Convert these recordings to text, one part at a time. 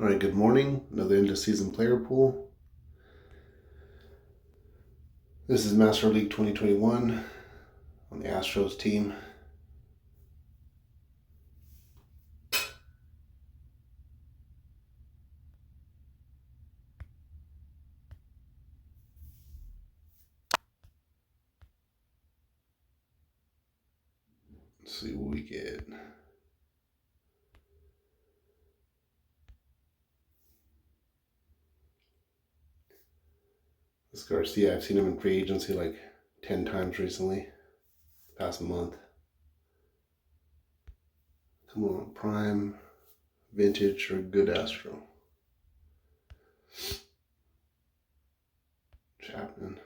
All right, good morning. Another end of season player pool. This is Master League 2021 on the Astros team. Let's see what we get. This Garcia, I've seen him in free agency like 10 times recently, past month. Come on, prime, vintage, or good Astro. Chapman.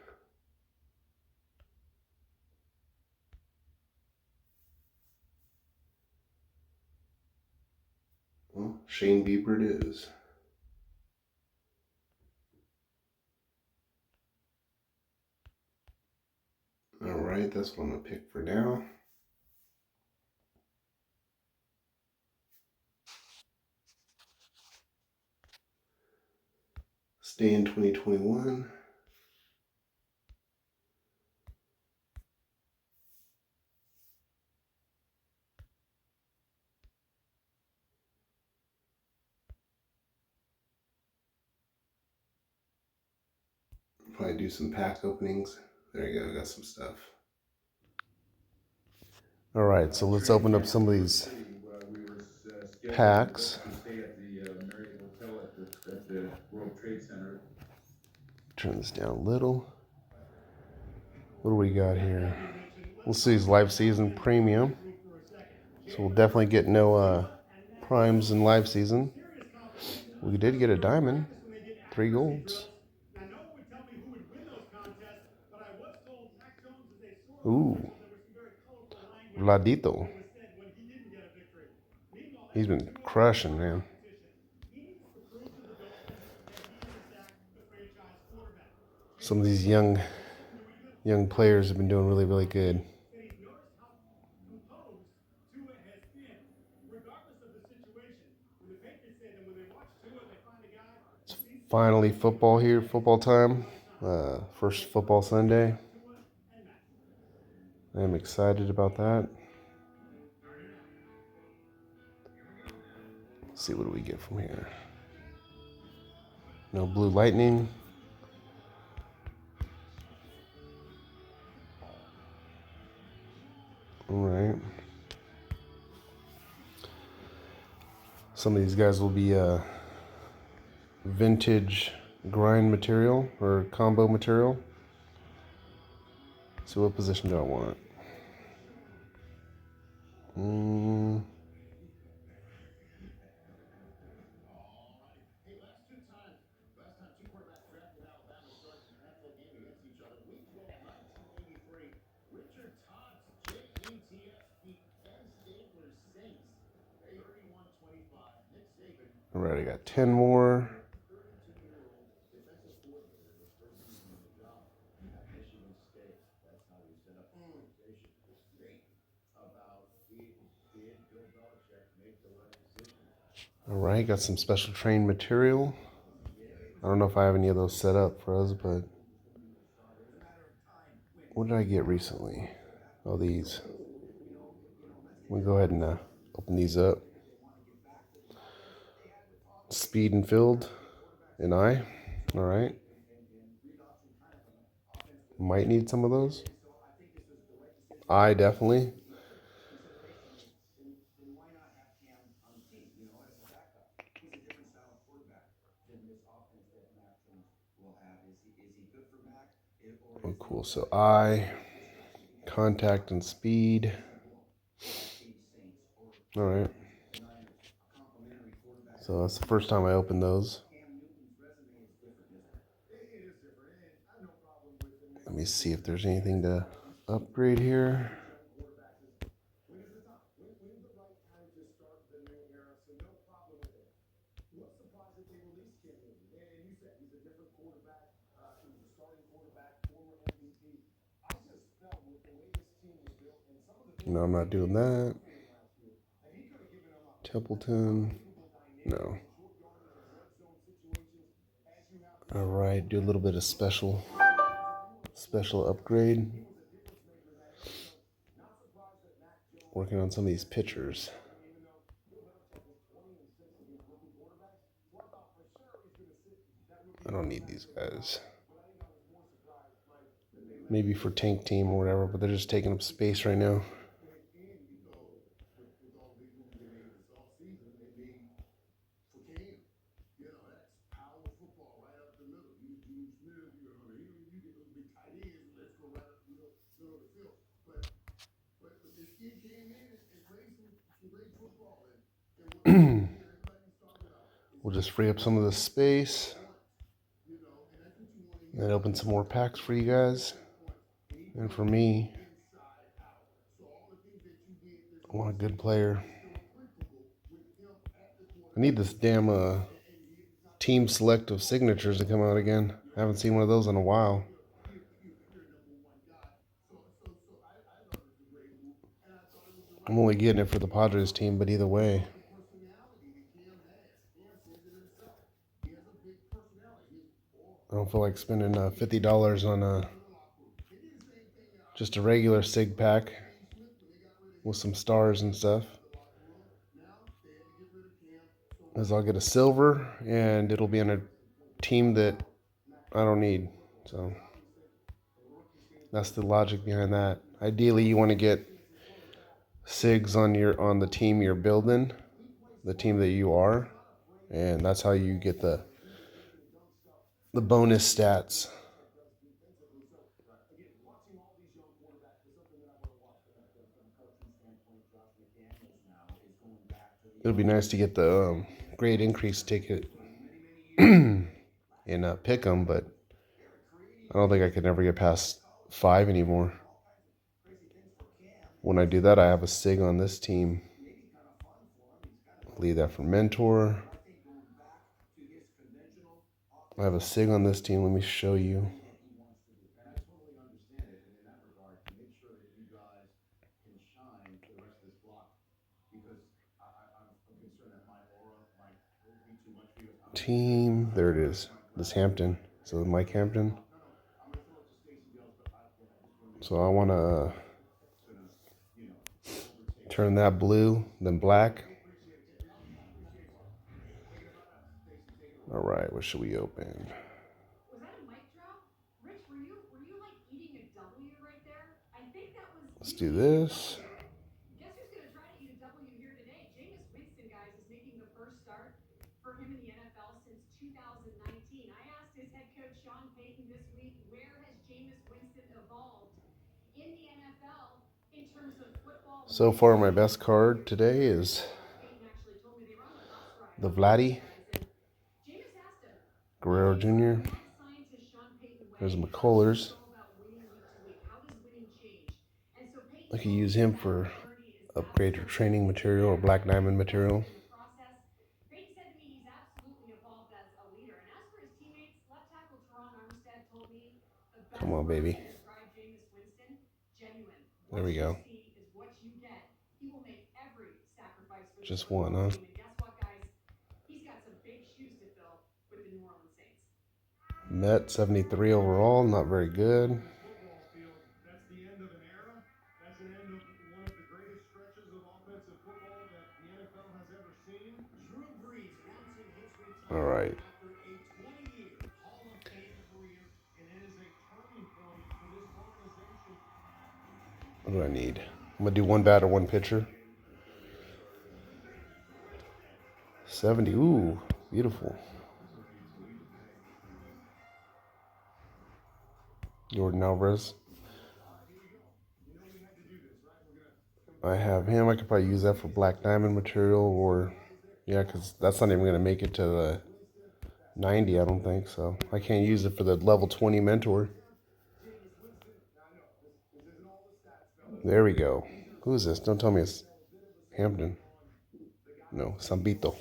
Well, Shane Bieber it is. All right, that's what I'm going to pick for now. Stay in 2021. Probably do some pack openings. There you go, I got some stuff. All right, so let's open up some of these packs. Turn this down a little. What do we got here? We'll see his live season premium. So we'll definitely get no primes in live season. We did get a diamond, 3 golds. Ooh, Vladito. He's been crushing, man. Some of these young players have been doing really, really good. It's finally football here, football time. First football Sunday. I'm excited about that. Let's see, what do we get from here? No blue lightning. All right. Some of these guys will be vintage grind material or combo material. So what position do I want? All right, I got 10 more. All right, got some special train material. I don't know if I have any of those set up for us, but what did I get recently? Oh, these. We'll go ahead and open these up. Speed and field, and I. All right. Might need some of those. I definitely. Oh, cool. So I, contact and speed. All right. So that's the first time I opened those. Let me see if there's anything to upgrade here. No, I'm not doing that. Templeton. No. All right, do a little bit of special upgrade. Working on some of these pitchers. I don't need these guys. Maybe for tank team or whatever, but they're just taking up space right now. We'll just free up some of the space and open some more packs for you guys. And for me, I want a good player. I need this damn team selective signatures to come out again. I haven't seen one of those in a while. I'm only getting it for the Padres team, but either way. I don't feel like spending $50 on just a regular SIG pack with some stars and stuff. As I'll get a silver, and it'll be on a team that I don't need. So that's the logic behind that. Ideally, you want to get SIGs on the team you're building, the team that you are, and that's how you get the bonus stats. It'll be nice to get the grade increase ticket and pick them, but I don't think I could ever get past 5 anymore. When I do that, I have a SIG on this team. Leave that for mentor. I have a SIG on this team. Let me show you. Team, there it is. This Hampton. So Mike Hampton. So I want to turn that blue, then black. All right, what should we open? Was that a mic drop? Rich, were you like eating a W right there? I think that was. Let's do this. Guess who's going to try to eat a W here today? Jameis Winston, guys, is making the first start for him in the NFL since 2019. I asked his head coach Sean Payton this week, where has Jameis Winston evolved in the NFL in terms of football? So far, my best card today is Payton actually told me they were on the bus ride. the Vladdy Jameis asked him. Guerrero Jr. There's McCullers. I could use him for upgrade or training material or black diamond material. Peyton said to me he's absolutely evolved as a leader. And as for his teammates, left tackle Teron Armstead told me the best Come on, baby. to describe Jameis Winston, genuine. There we go. What you see is what you get. He will make every sacrifice for just one, huh? team. And guess what, guys? He's got some big shoes to fill with the New Orleans Saints. Met 73 overall, not very good. All right. What do I need? I'm going to do one batter, one pitcher. 70. Ooh, beautiful. Jordan Alvarez. I have him. I could probably use that for black diamond material or, yeah, because that's not even going to make it to the 90, I don't think. So I can't use it for the level 20 mentor. There we go. Who is this? Don't tell me it's Hampton. No, Sambito.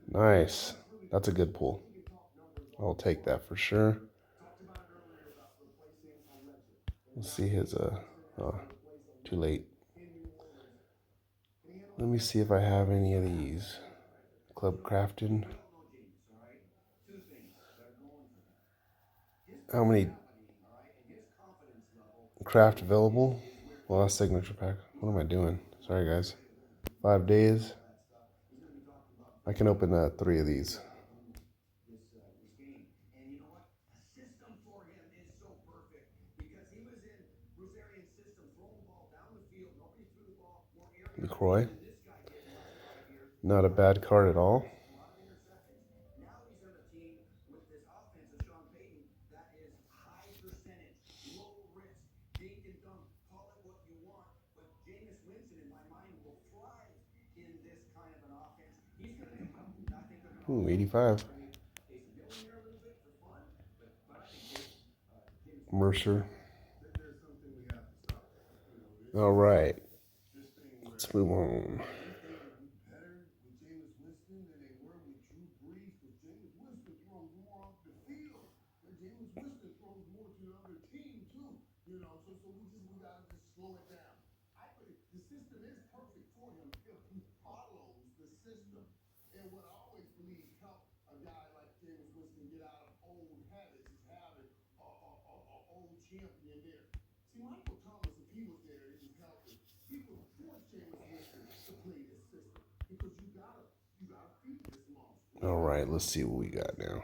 Nice. That's a good pull. I'll take that for sure. Let's see his, too late. Let me see if I have any of these. Club Crafted. How many craft available? Lost signature pack. What am I doing? Sorry, guys. 5 days. I can open 3 of these. LaCroix. Not a bad card at all. Ooh, 85. Mercer. All right. Let's move on. All right, let's see what we got now.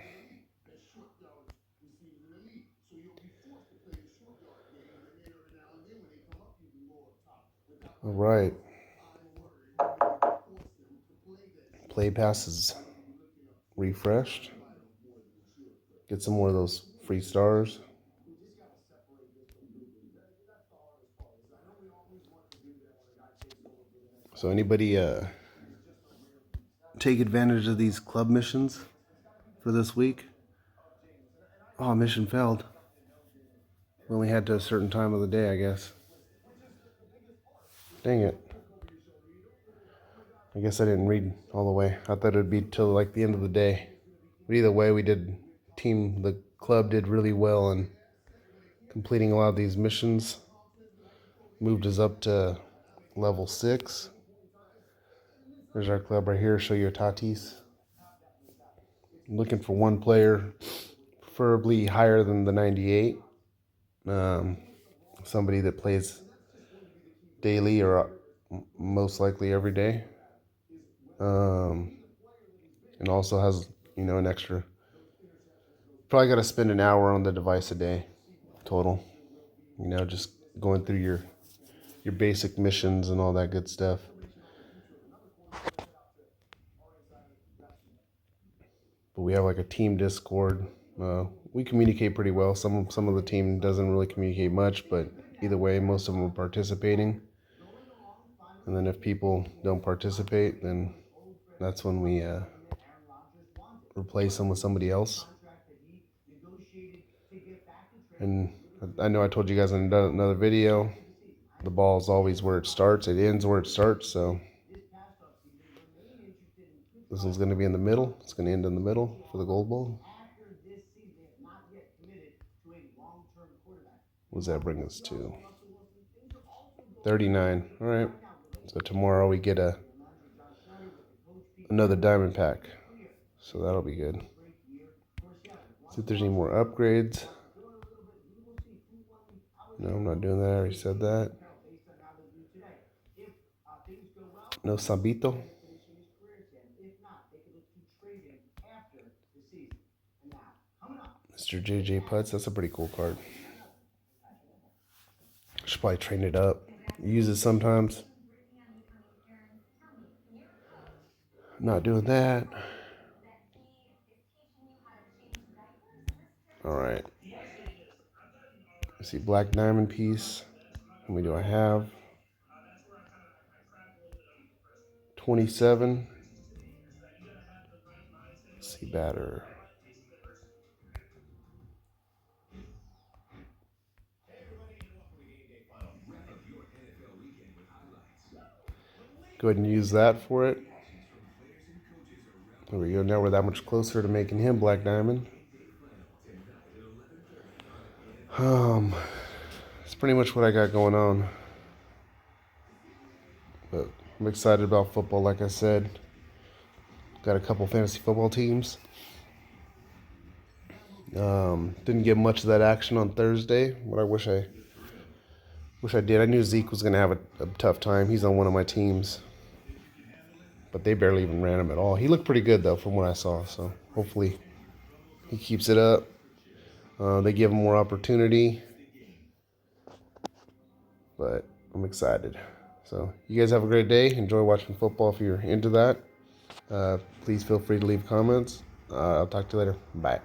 All right. Play passes refreshed. Get some more of those free stars. So anybody take advantage of these club missions for this week? Oh, mission failed. We only had to a certain time of the day, I guess. Dang it. I guess I didn't read all the way. I thought it'd be till like the end of the day. But either way, the club did really well in completing a lot of these missions. Moved us up to level 6. There's our club right here. Show you Tatis. I'm looking for one player, preferably higher than the 98. Somebody that plays daily or most likely every day. And also has, an extra. Probably got to spend an hour on the device a day total. Just going through your basic missions and all that good stuff. But we have like a team Discord. We communicate pretty well. Some of the team doesn't really communicate much, but either way, most of them are participating. And then if people don't participate, then that's when we replace them with somebody else. And I know I told you guys in another video, the ball is always where it starts. It ends where it starts. So this one's going to be in the middle. It's going to end in the middle for the gold ball. What does that bring us to? 39. All right. So tomorrow we get another diamond pack. So that'll be good. See if there's any more upgrades. No, I'm not doing that. I already said that. No Sabito. Mr. JJ Putz. That's a pretty cool card. Should probably train it up. Use it sometimes. Not doing that. All right. Let's see, black diamond piece. How many do I have? 27. Let's see, batter. Go ahead and use that for it. There we go. Now we're that much closer to making him black diamond. That's pretty much what I got going on. But I'm excited about football, like I said. Got a couple fantasy football teams. Didn't get much of that action on Thursday, but I wish I did. I knew Zeke was going to have a tough time. He's on one of my teams, but they barely even ran him at all. He looked pretty good though, from what I saw. So hopefully he keeps it up. They give him more opportunity, but I'm excited. So you guys have a great day. Enjoy watching football if you're into that. Please feel free to leave comments. I'll talk to you later. Bye.